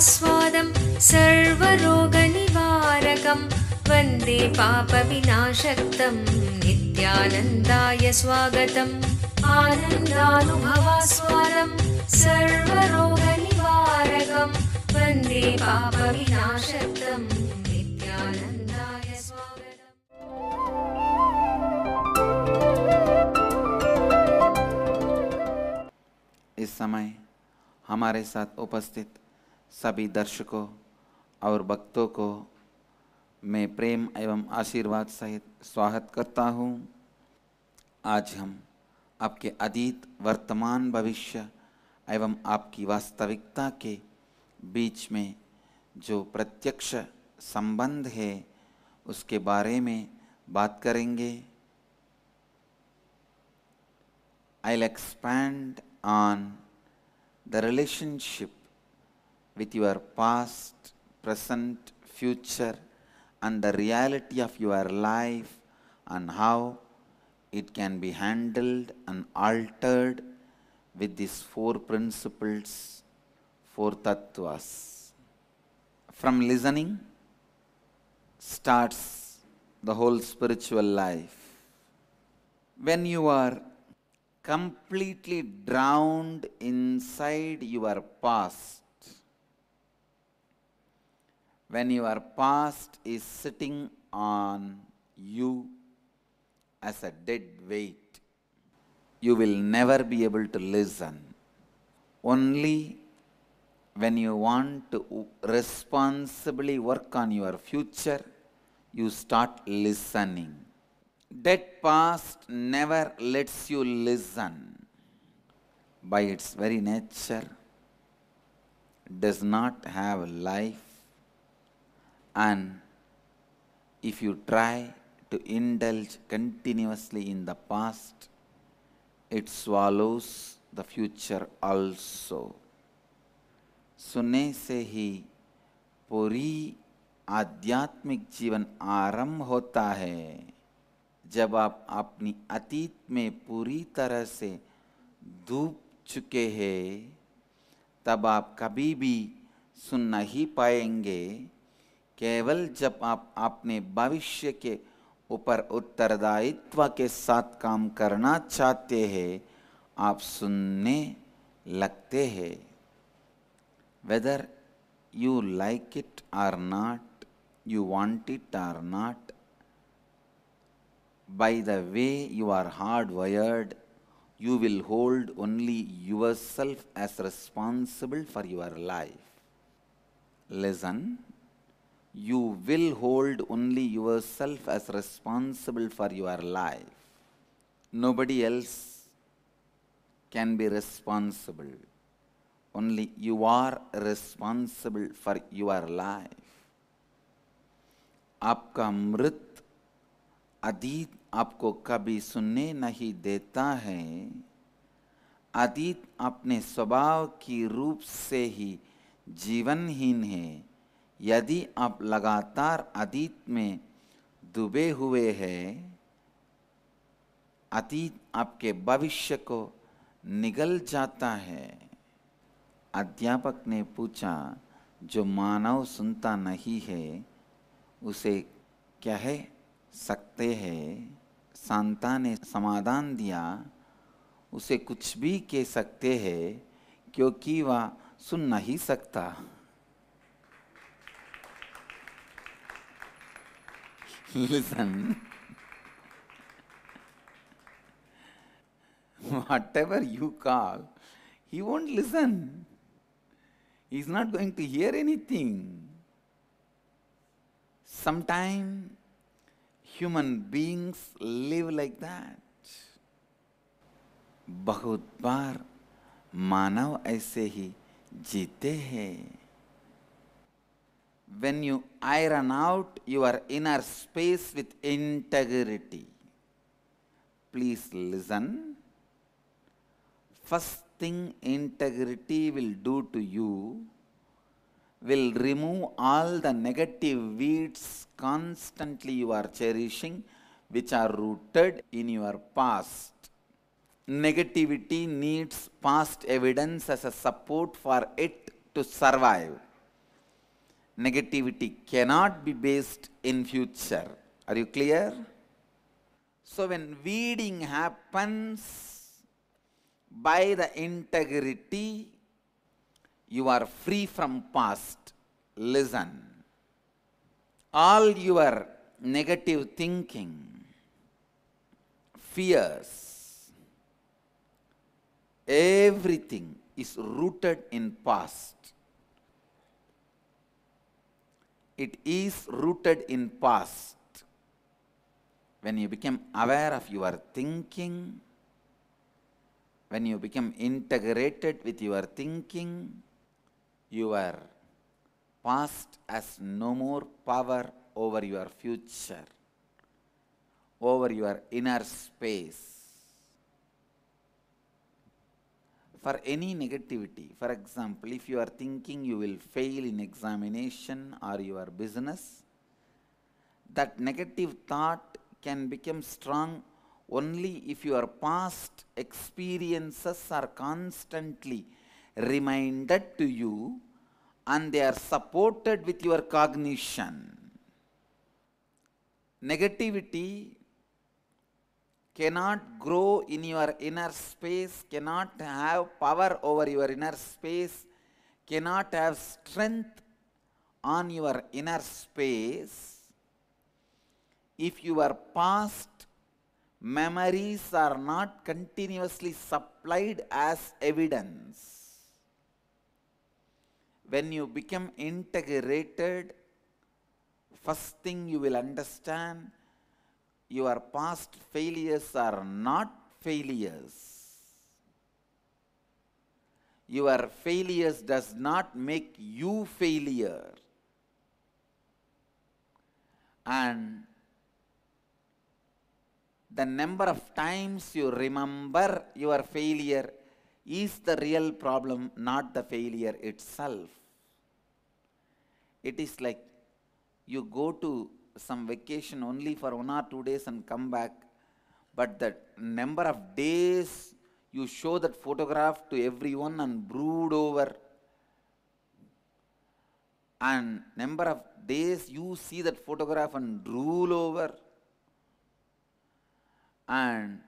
भवास्वादं सर्वरोगनिवारकं वन्दे पापविनाशक्तं नित्यानन्दाय स्वागतम् आनन्दानुभवास्वादं सर्वरोगनिवारकं वन्दे पापविनाशक्तं नित्यानन्दाय स्वागतम्। इस समय हमारे साथ उपस्थित सभी दर्शकों और भक्तों को मैं प्रेम एवं आशीर्वाद सहित स्वागत करता हूँ। आज हम आपके अतीत, वर्तमान, भविष्य एवं आपकी वास्तविकता के बीच में जो प्रत्यक्ष संबंध है उसके बारे में बात करेंगे। I'll expand on the relationship with your past, present, future and the reality of your life and how it can be handled and altered with these four principles, four tattvas. From listening starts the whole spiritual life. When you are completely drowned inside your past, when your past is sitting on you as a dead weight, you will never be able to listen. Only when you want to responsibly work on your future, you start listening. Dead past never lets you listen. By its very nature, does not have life, and if you try to indulge continuously in the past, it swallows the future also. सुनने से ही पूरी आध्यात्मिक जीवन आरंभ होता है। जब आप अपनी अतीत में पूरी तरह से डूब चुके हैं, तब आप कभी भी सुन नहीं पाएंगे। केवल जब आप अपने भविष्य के ऊपर उत्तरदायित्व के साथ काम करना चाहते हैं, आप सुनने लगते हैं। Whether you like it or not, you want it or not, by the way you are hardwired, you will hold only yourself as responsible for your life. Listen, you will hold only yourself as responsible for your life. Nobody else can be responsible. Only you are responsible for your life. आपका मृत अतीत आपको कभी सुनने नहीं देता है। अतीत अपने स्वभाव की रूप से ही जीवनहीन है। यदि आप लगातार अतीत में डूबे हुए हैं, अतीत आपके भविष्य को निगल जाता है। अध्यापक ने पूछा, जो मानव सुनता नहीं है उसे क्या है सकते हैं? सांता ने समाधान दिया, उसे कुछ भी कह सकते हैं क्योंकि वह सुन नहीं सकता। Listen. Whatever you call, he won't listen. He's not going to hear anything. Sometimes human beings live like that. बहुत बार मानव ऐसे ही जीते हैं। When you iron out your inner space with integrity, please listen. First thing integrity will do to you will remove all the negative weeds constantly you are cherishing, which are rooted in your past. Negativity needs past evidence as a support for it to survive. negativity cannot be based in future. Are you clear? So when weeding happens by the integrity, you are free from past. Listen. All your negative thinking, fears, everything is rooted in past. It is rooted in past. When you become aware of your thinking, when you become integrated with your thinking, your past has no more power over your future, over your inner space. For any negativity, for example, if you are thinking you will fail in examination or your business, that negative thought can become strong only if your past experiences are constantly reminded to you and they are supported with your cognition. Negativity cannot grow in your inner space, cannot have power over your inner space, cannot have strength on your inner space if your past memories are not continuously supplied as evidence. When you become integrated, first thing you will understand, your past failures are not failures. Your failures does not make you failure. And the number of times you remember your failure is the real problem, not the failure itself. It is like you go to some vacation only for 1 or 2 days and come back, but the number of days you show that photograph to everyone and brood over, and number of days you see that photograph and drool over, and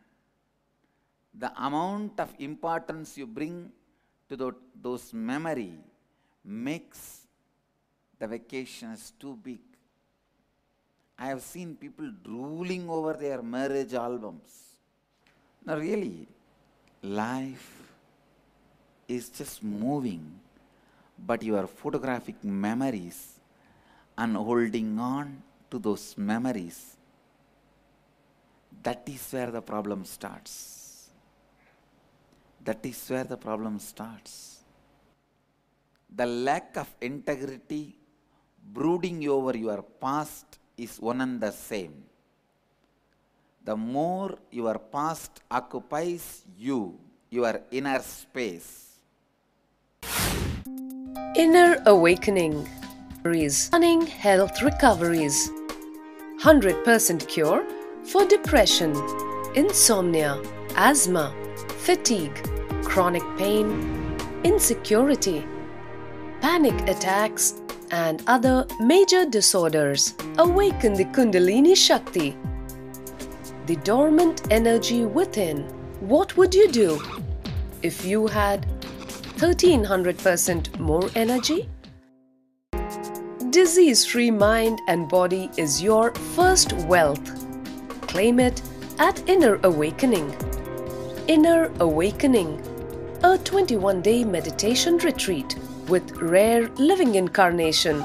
the amount of importance you bring to those memory makes the vacations too big. I have seen people drooling over their marriage albums. Now really, life is just moving, but your photographic memories and holding on to those memories, that is where the problem starts. That is where the problem starts. The lack of integrity brooding over your past is one and the same. The more your past occupies you, your inner space. Inner Awakening. Stunning Health Recoveries. 100% cure for depression, insomnia, asthma, fatigue, chronic pain, insecurity, panic attacks, and other major disorders. Awaken the Kundalini Shakti, the dormant energy within. What would you do if you had 1300% more energy? Disease-free mind and body is your first wealth. Claim it at Inner Awakening. Inner Awakening, a 21-day meditation retreat with rare living incarnation,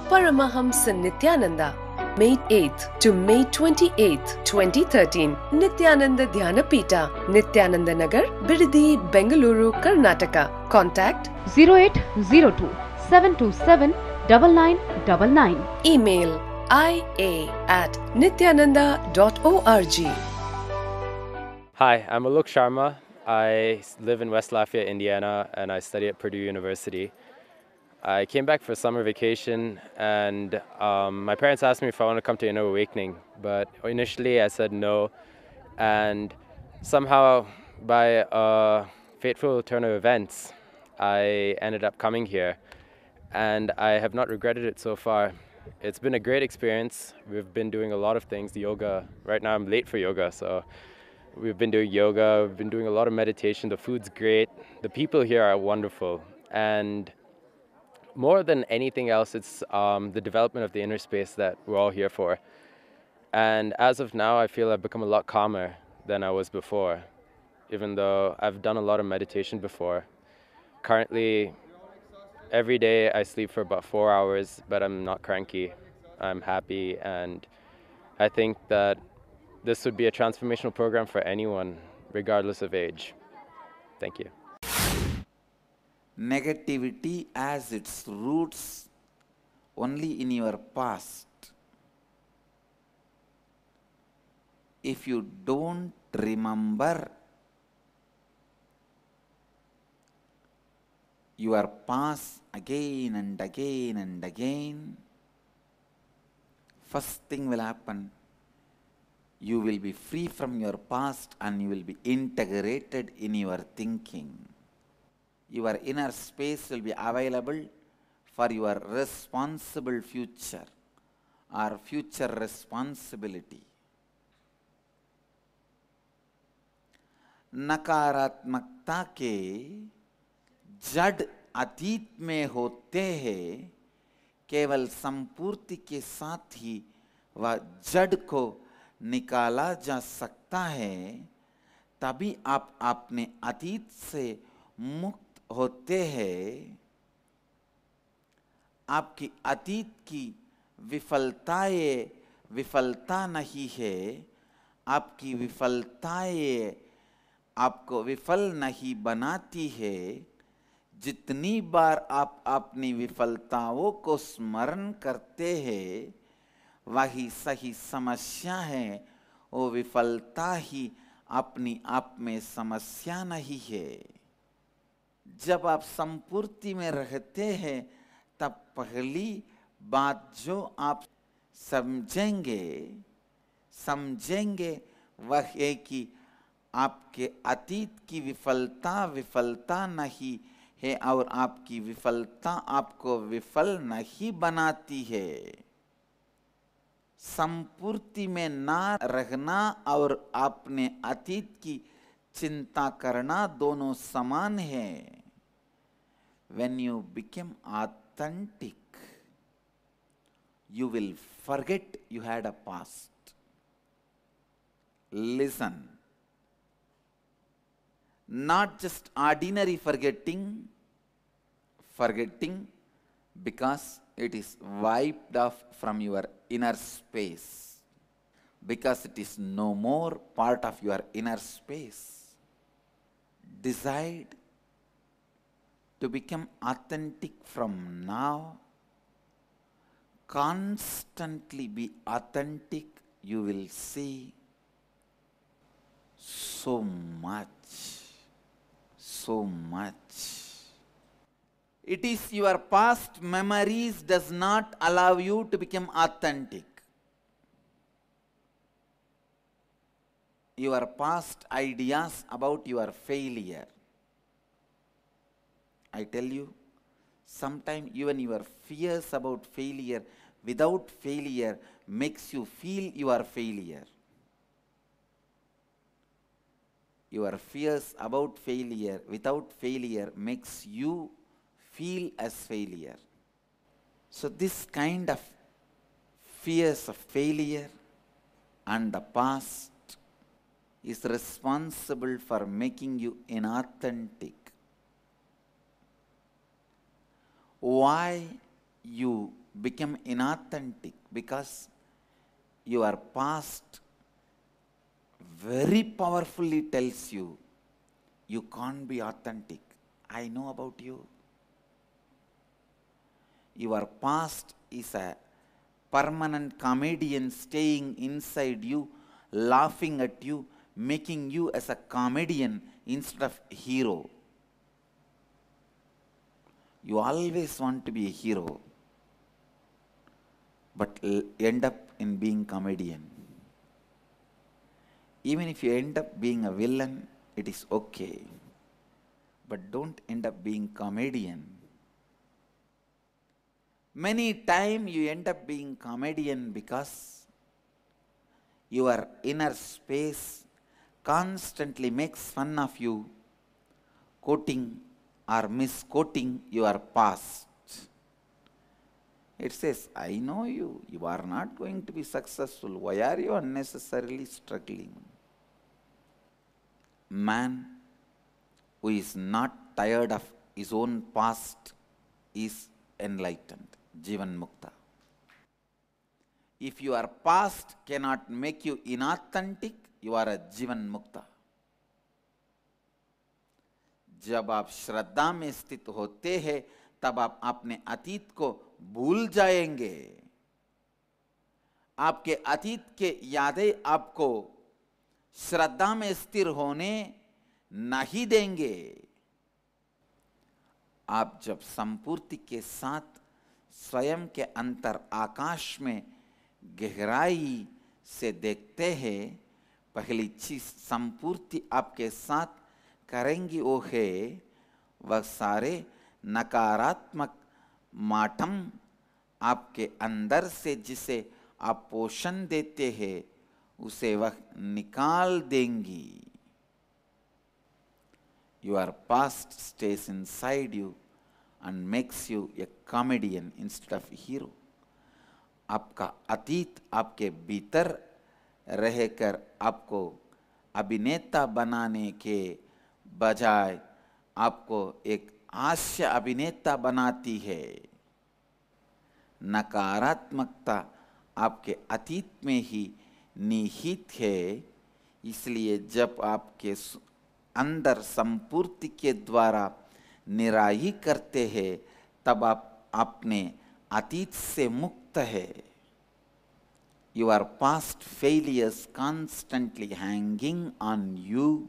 Paramahamsa Nityananda, May 8th to May 28th, 2013, Nityananda Dhyana Pita, Nityananda Nagar, Bidadi, Bengaluru, Karnataka. Contact 0802 727 9999. Email ia@nityananda.org. Hi, I'm Alok Sharma. I live in West Lafayette, Indiana, and I study at Purdue University. I came back for summer vacation, and my parents asked me if I want to come to Inner Awakening, but initially I said no, and somehow by a fateful turn of events, I ended up coming here. and I have not regretted it so far. It's been a great experience. We've been doing a lot of things, yoga. Right now I'm late for yoga, so we've been doing yoga, we've been doing a lot of meditation. The food's great. The people here are wonderful. And more than anything else, it's the development of the inner space that we're all here for. And as of now, I feel I've become a lot calmer than I was before, even though I've done a lot of meditation before. Currently, every day I sleep for about 4 hours, but I'm not cranky. I'm happy, and I think that this would be a transformational program for anyone, regardless of age. Thank you. Negativity has its roots only in your past. If you don't remember your past again and again and again, first thing will happen, you will be free from your past and you will be integrated in your thinking. Your inner space will be available for your responsible future or future responsibility. नकारात्मकता के जड़ अतीत में होते हैं, केवल संपूर्ति के साथ ही वह जड़ को निकाला जा सकता है। तभी आप अपने अतीत से मुक्त होते हैं। आपकी अतीत की विफलताएं विफलता नहीं है, आपकी विफलताएं आपको विफल नहीं बनाती है। जितनी बार आप अपनी विफलताओं को स्मरण करते हैं, वही सही समस्या है। वो विफलता ही अपनी आप में समस्या नहीं है। जब आप संपूर्ति में रहते हैं, तब पहली बात जो आप समझेंगे वह है कि आपके अतीत की विफलता नहीं है और आपकी विफलता आपको विफल नहीं बनाती है। संपूर्ति में ना रहना और अपने अतीत की चिंता करना दोनों समान है। When you become authentic, you will forget you had a past. Listen. Not just ordinary forgetting because it is wiped off from your inner space, because it is no more part of your inner space. Decide to become authentic from now. Constantly be authentic. You will see so much. It is your past memories does not allow you to become authentic. Your past ideas about your failure. I tell you, sometimes even your fears about failure without failure makes you feel you are failure. Your fears about failure without failure makes you feel as failure. So this kind of fears of failure and the past is responsible for making you inauthentic. Why you become inauthentic? Because your past very powerfully tells you, you can't be authentic. I know about you. Your past is a permanent comedian staying inside you, laughing at you, making you as a comedian instead of hero. You always want to be a hero, but end up in being comedian. Even if you end up being a villain, it is okay. But don't end up being comedian. Many times you end up being comedian because your inner space constantly makes fun of you, quoting or misquoting your past. It says, I know you, you are not going to be successful. Why are you unnecessarily struggling? Man who is not tired of his own past is enlightened, Jivan Mukta. If your past cannot make you inauthentic, you are a Jivan Mukta. जब आप श्रद्धा में स्थित होते हैं तब आप अपने अतीत को भूल जाएंगे। आपके अतीत के यादें आपको श्रद्धा में स्थिर होने नहीं देंगे। आप जब संपूर्ति के साथ स्वयं के अंतर आकाश में गहराई से देखते हैं, पहली चीज संपूर्ति आपके साथ करेंगी वो है वह सारे नकारात्मक माठम आपके अंदर से जिसे आप पोषण देते हैं उसे वह निकाल देंगी। Your past stays inside you and makes you a comedian instead of a hero. आपका अतीत आपके भीतर रहकर आपको अभिनेता बनाने के बजाय आपको एक हास्य अभिनेता बनाती है। नकारात्मकता आपके अतीत में ही निहित है, इसलिए जब आपके अंदर संपूर्ति के द्वारा निराई करते हैं तब आप अपने अतीत से मुक्त है। Your past failures constantly hanging on you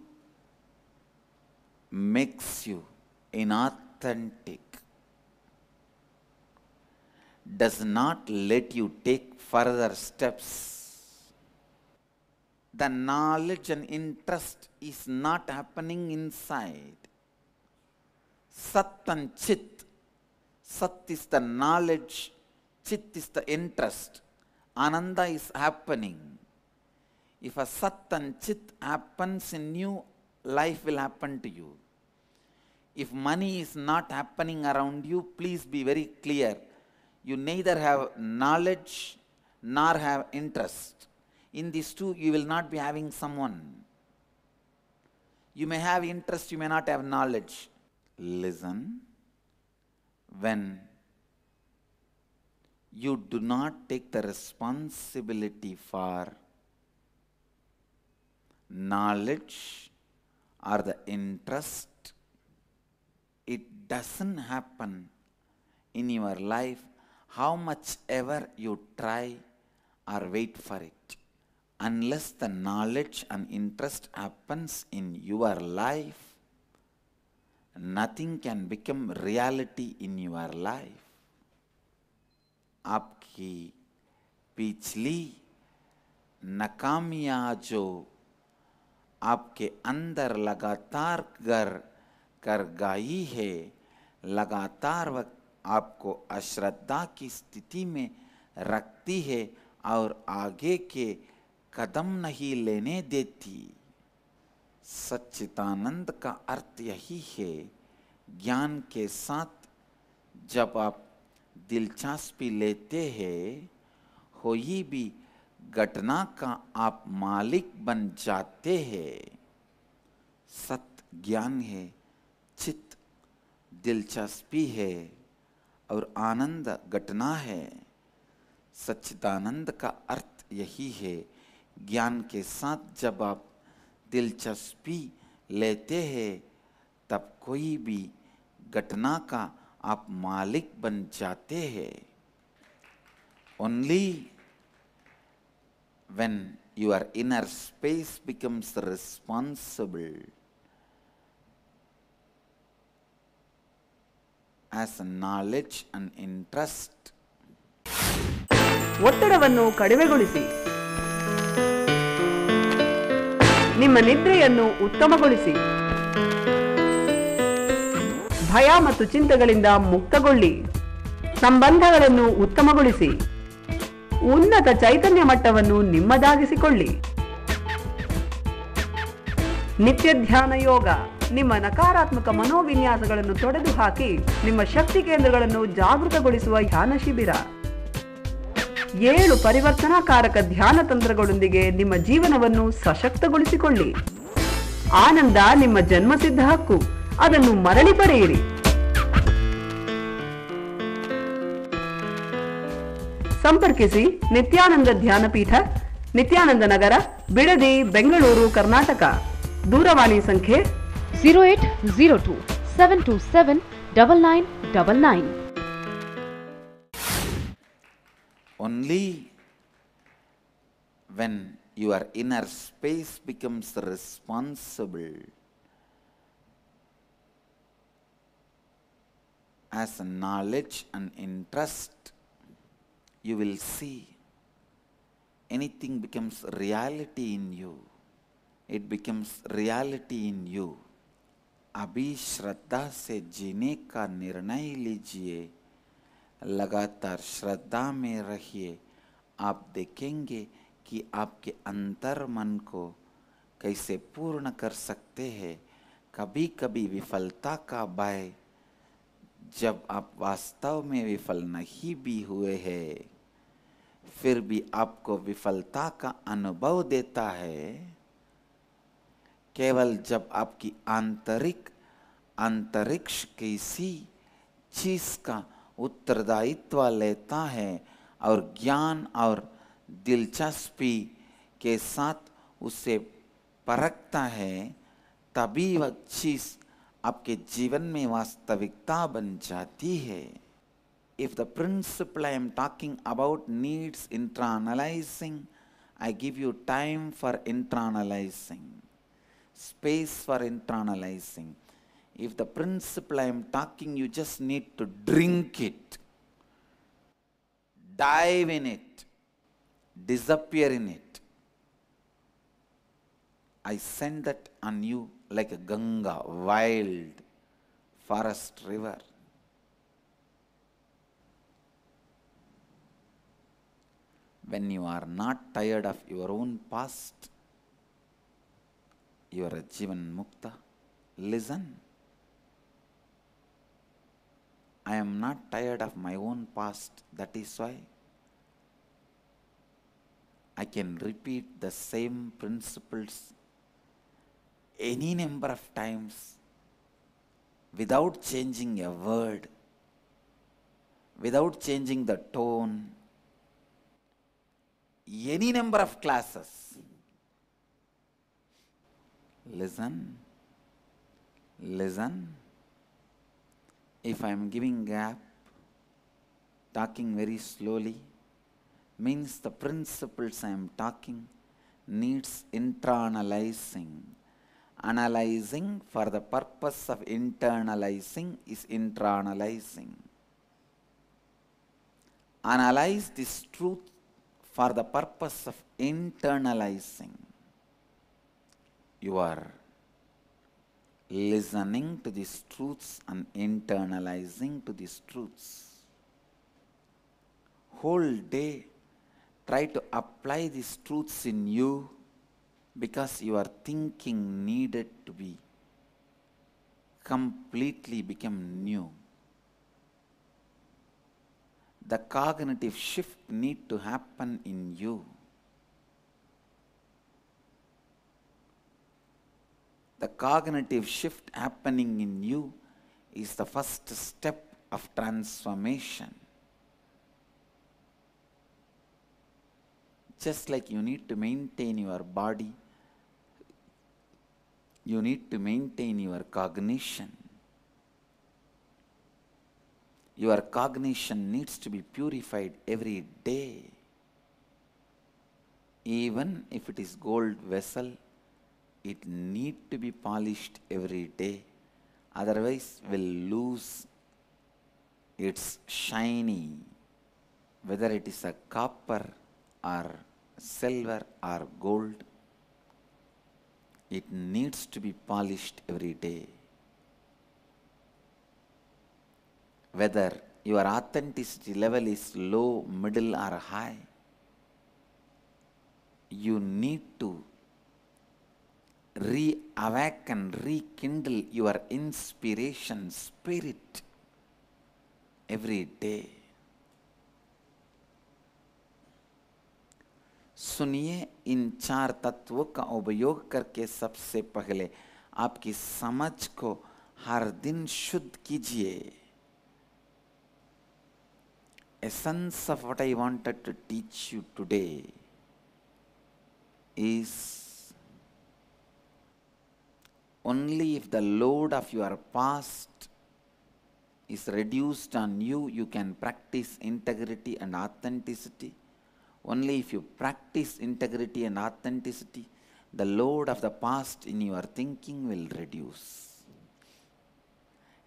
makes you inauthentic, does not let you take further steps. The knowledge and interest is not happening inside. Sat and Chit. Sat is the knowledge, Chit is the interest. Ananda is happening. If a Sat and Chit happens in you, life will happen to you. If money is not happening around you, please be very clear. You neither have knowledge nor have interest. In these two, you will not be having someone. You may have interest, you may not have knowledge. Listen. When you do not take the responsibility for knowledge or the interest, it doesn't happen in your life how much ever you try or wait for it. Unless the knowledge and interest happens in your life, nothing can become reality in your life. आपकी पिछली नाकामियां जो आपके अंदर लगातार कर गई है, लगातार वह आपको अश्रद्धा की स्थिति में रखती है और आगे के कदम नहीं लेने देती। सच्चिदानंद का अर्थ यही है। ज्ञान के साथ जब आप दिलचस्पी लेते हैं, कोई भी घटना का आप मालिक बन जाते हैं। सत्य ज्ञान है, चित्त दिलचस्पी है और आनंद घटना है। सच्चिदानंद का अर्थ यही है। ज्ञान के साथ जब आप दिलचस्पी लेते हैं तब कोई भी घटना का आप मालिक बन जाते हैं। Only when your inner space becomes responsible as knowledge and interest. ಒತ್ತಡವನ್ನು ಕಡಿಮೆಗೊಳಿಸಿ, ನಿಮ್ಮ ನಿದ್ರೆಯನ್ನು ಉತ್ತಮಗೊಳಿಸಿ, ಭಯ ಮತ್ತು ಚಿಂತೆಗಳಿಂದ ಮುಕ್ತಗೊಳ್ಳಿ. ಸಂಬಂಧಗಳನ್ನು ಉತ್ತಮಗೊಳಿಸಿ. ಉನ್ನತ ಚೈತನ್ಯ ಮಟ್ಟವನ್ನು ನಿಮ್ಮದಾಗಿಸಿಕೊಳ್ಳಿ. ನಿತ್ಯ ಧ್ಯಾನ ಯೋಗ ನಿಮ್ಮ ನಕಾರಾತ್ಮಕ ಮನೋವಿನ್ಯಾಸಗಳನ್ನು ತೊಡೆದುಹಾಕಿ ನಿಮ್ಮ ಶಕ್ತಿ ಕೇಂದ್ರಗಳನ್ನು ಜಾಗೃತಗೊಳಿಸುವ ಧ್ಯಾನ ಶಿಬಿರ. 7 ಪರಿವರ್ತನಾಕಾರಕ ಧ್ಯಾನ ತಂತ್ರಗಳೊಂದಿಗೆ ನಿಮ್ಮ ಜೀವನವನ್ನು ಸಶಕ್ತಗೊಳಿಸಿಕೊಳ್ಳಿ. ಆನಂದ ನಿಮ್ಮ ಜನ್ಮಸಿದ್ಧ ಹಕ್ಕು, ಅದನ್ನು ಮರಳಿ ಪಡೆಯಿರಿ. ಸಂಪರ್ಕಿಸಿ ನಿತ್ಯಾನಂದ ಧ್ಯಾನಪೀಠ, ನಿತ್ಯಾನಂದ ನಗರ, ಬಿಡದಿ, ಬೆಂಗಳೂರು, ಕರ್ನಾಟಕ. ದೂರವಾಣಿ ಸಂಖ್ಯೆ 0802 727 9999. Only when your inner space becomes responsible as a knowledge and interest, you will see anything becomes reality in you. It becomes reality in you. अभी श्रद्धा से जीने का निर्णय लीजिए, लगातार श्रद्धा में रहिए. आप देखेंगे कि आपके अंतर मन को कैसे पूर्ण कर सकते हैं. कभी कभी विफलता का भय, जब आप वास्तव में विफल नहीं भी हुए हैं, फिर भी आपको विफलता का अनुभव देता है. केवल जब आपकी अंतरिक्ष किसी चीज का उत्तरदायित्व लेता है और ज्ञान और दिलचस्पी के साथ उसे परखता है, तभी वह चीज आपके जीवन में वास्तविकता बन जाती है. If the principle I am talking about needs internalizing, I give you time for internalizing, space for internalizing. If the principle I am talking, you just need to drink it, dive in it, disappear in it. I send that on you like a Ganga, wild forest river. When you are not tired of your own past, you are a Jivan Mukta. Listen. I am not tired of my own past. That is why I can repeat the same principles any number of times without changing a word, without changing the tone. Any number of classes. Listen. Listen. If I am giving gap, talking very slowly, means the principles I am talking needs internalizing. Analyzing for the purpose of internalizing is internalizing. Analyze this truth for the purpose of internalizing. You are listening to these truths and internalizing to these truths. Whole day try to apply these truths in you, because your thinking needed to be completely become new. The cognitive shift need to happen in you. The cognitive shift happening in you is the first step of transformation. Just like you need to maintain your body, you need to maintain your cognition. Your cognition needs to be purified every day. Even if it is gold vessel, it need to be polished every day. Otherwise, will lose its shiny, whether it is a copper or silver or gold. It needs to be polished every day. Whether your authenticity level is low, middle, or high, you need to reawaken, rekindle your inspiration spirit every day. सुनिए, इन 4 तत्वों का उपयोग करके सबसे पहले आपकी समझ को हर दिन शुद्ध कीजिए. Essence of what I wanted to teach you today is only if the load of your past is reduced on you, you can practice integrity and authenticity. Only if you practice integrity and authenticity, the load of the past in your thinking will reduce.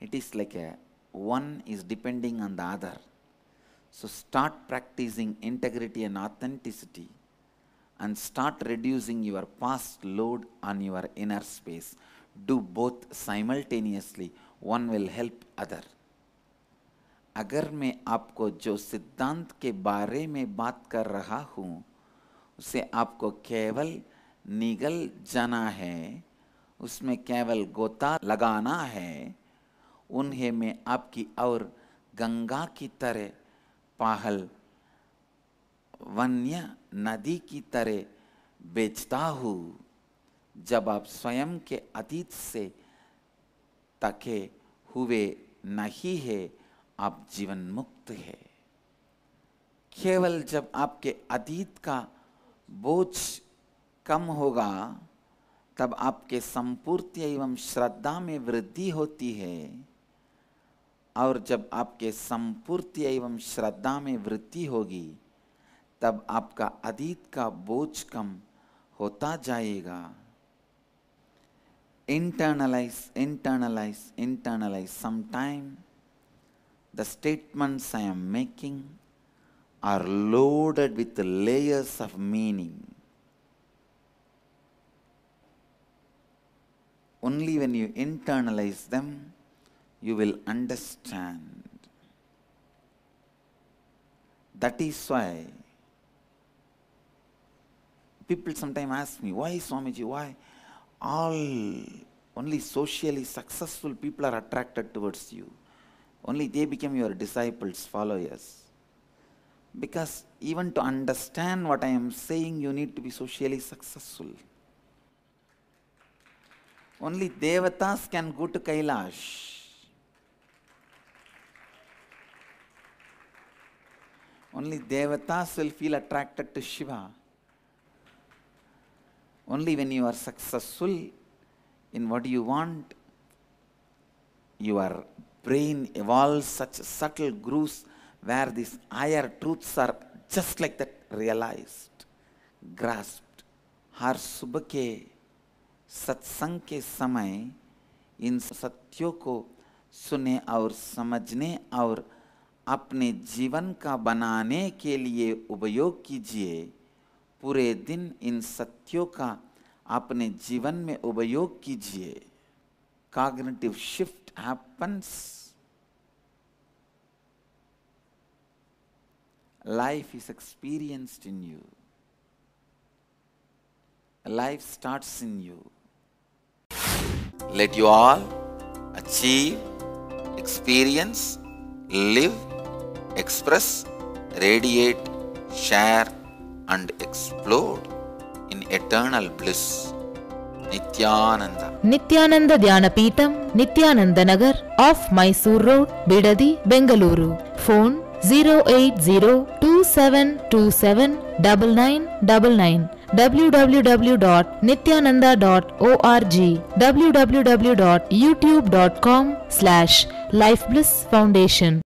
It is like one is depending on the other. So start practicing integrity and authenticity and start reducing your past load on your inner space. Do both simultaneously. One will help other. अगर मैं आपको जो सिद्धांत के बारे में बात कर रहा हूँ उसे आपको केवल निगल जाना है, उसमें केवल गोता लगाना है, उन्हें मैं आपकी और गंगा की तरह, पहल वन्य नदी की तरह बेचता हूँ. जब आप स्वयं के अतीत से तके हुए नहीं है, आप जीवन मुक्त है. केवल जब आपके अतीत का बोझ कम होगा तब आपके संपूर्ति एवं श्रद्धा में वृद्धि होती है, और जब आपके संपूर्ति एवं श्रद्धा में वृद्धि होगी तब आपका अतीत का बोझ कम होता जाएगा. Internalize, internalize, internalize. Sometime the statements I am making are loaded with layers of meaning. Only when you internalize them, you will understand. That is why people sometimes ask me, why Swamiji, why only socially successful people are attracted towards you? Only they become your disciples, followers. Because even to understand what I am saying, you need to be socially successful. Only Devatas can go to Kailash. Only Devatas will feel attracted to Shiva. Only when you are successful in what you want, your brain evolves such subtle grooves where these higher truths are just like that realized, grasped. हर सुबह के सत्संग के समय इन सत्यों को सुने और समझने और अपने जीवन का बनाने के लिए उपयोग कीजिए. पूरे दिन इन सत्यों का अपने जीवन में उपयोग कीजिए. Cognitive shift happens. Life is experienced in you. Life starts in you. Let you all achieve, experience, live, express, radiate, share, and explode in eternal bliss. Nityananda. Nityananda Dhyanapitham, Nityananda Nagar, off Mysore Road, Bidadi, Bengaluru. Phone 08027279999. www.nityananda.org. www.youtube.com/Life Bliss Foundation.